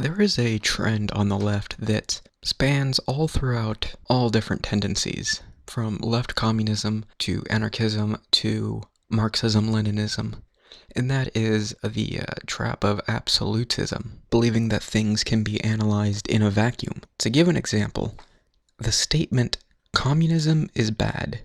There is a trend on the left that spans all throughout all different tendencies, from left communism to anarchism to Marxism-Leninism, and that is the trap of absolutism, believing that things can be analyzed in a vacuum. To give an example, the statement, communism is bad,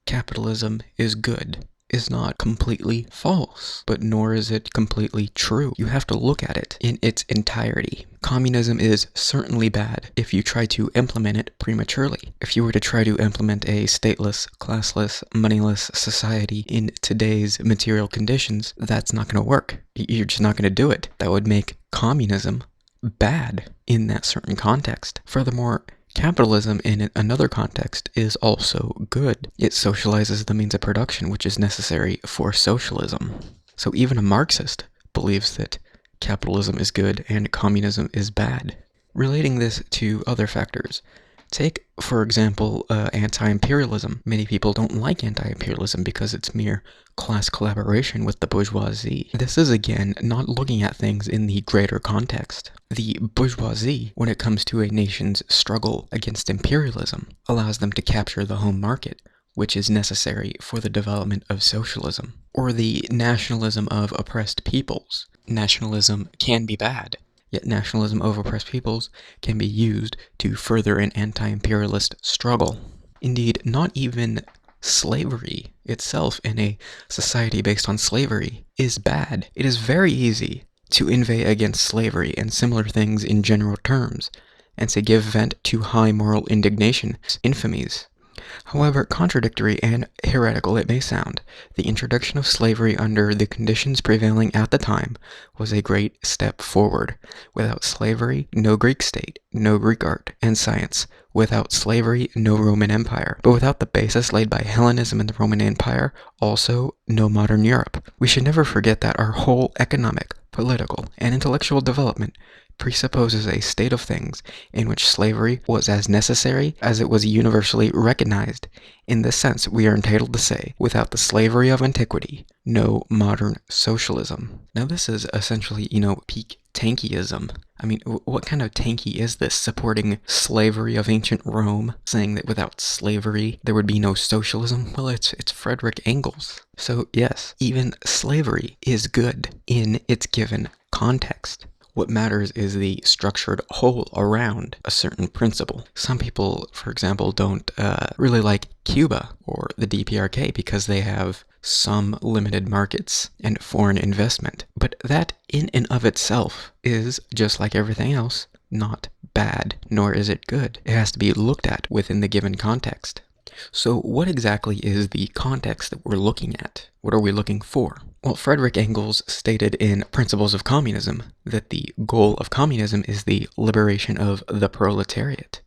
capitalism is good, is not completely false, but nor is it completely true. You have to look at it in its entirety. Communism is certainly bad if you try to implement it prematurely. If you were to try to implement a stateless, classless, moneyless society in today's material conditions, that's not going to work. You're just not going to do it. That would make communism bad in that certain context. Furthermore, capitalism in another context is also good. It socializes the means of production which is necessary for socialism. So even a Marxist believes that capitalism is good and communism is bad. Relating this to other factors, take, for example, anti-imperialism. Many people don't like anti-imperialism because it's mere class collaboration with the bourgeoisie. This is, again, not looking at things in the greater context. The bourgeoisie, when it comes to a nation's struggle against imperialism, allows them to capture the home market, which is necessary for the development of socialism. Or the nationalism of oppressed peoples. Nationalism can be bad. Yet nationalism of oppressed peoples can be used to further an anti-imperialist struggle. Indeed, not even slavery itself in a society based on slavery is bad. It is very easy to inveigh against slavery and similar things in general terms, and to give vent to high moral indignation, infamies. However contradictory and heretical it may sound, the introduction of slavery under the conditions prevailing at the time was a great step forward. Without slavery, no Greek state, no Greek art and science. Without slavery, no Roman Empire. But without the basis laid by Hellenism and the Roman Empire, also no modern Europe. We should never forget that our whole economic, political, and intellectual development presupposes a state of things in which slavery was as necessary as it was universally recognized. In this sense, we are entitled to say, without the slavery of antiquity, no modern socialism. Now this is essentially, peak tankyism. I mean, what kind of tanky is this, supporting slavery of ancient Rome, saying that without slavery there would be no socialism? Well, it's Friedrich Engels. So yes, even slavery is good in its given context. What matters is the structured whole around a certain principle. Some people, for example, don't really like Cuba or the DPRK because they have some limited markets and foreign investment. But that in and of itself is, just like everything else, not bad, nor is it good. It has to be looked at within the given context. So what exactly is the context that we're looking at? What are we looking for? Well, Friedrich Engels stated in Principles of Communism that the goal of communism is the liberation of the proletariat.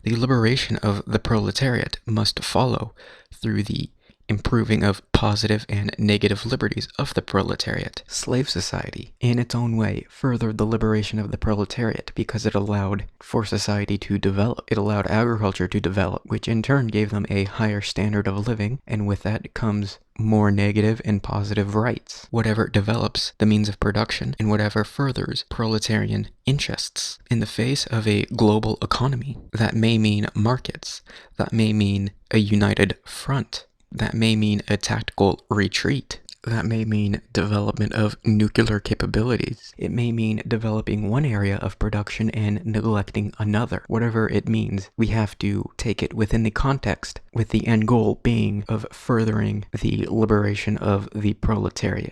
The liberation of the proletariat must follow through the improving of positive and negative liberties of the proletariat. Slave society, in its own way, furthered the liberation of the proletariat because it allowed for society to develop. It allowed agriculture to develop, which in turn gave them a higher standard of living, and with that comes more negative and positive rights. Whatever develops the means of production, and whatever furthers proletarian interests. In the face of a global economy, that may mean markets, that may mean a united front, that may mean a tactical retreat. That may mean development of nuclear capabilities. It may mean developing one area of production and neglecting another. Whatever it means, we have to take it within the context, with the end goal being of furthering the liberation of the proletariat.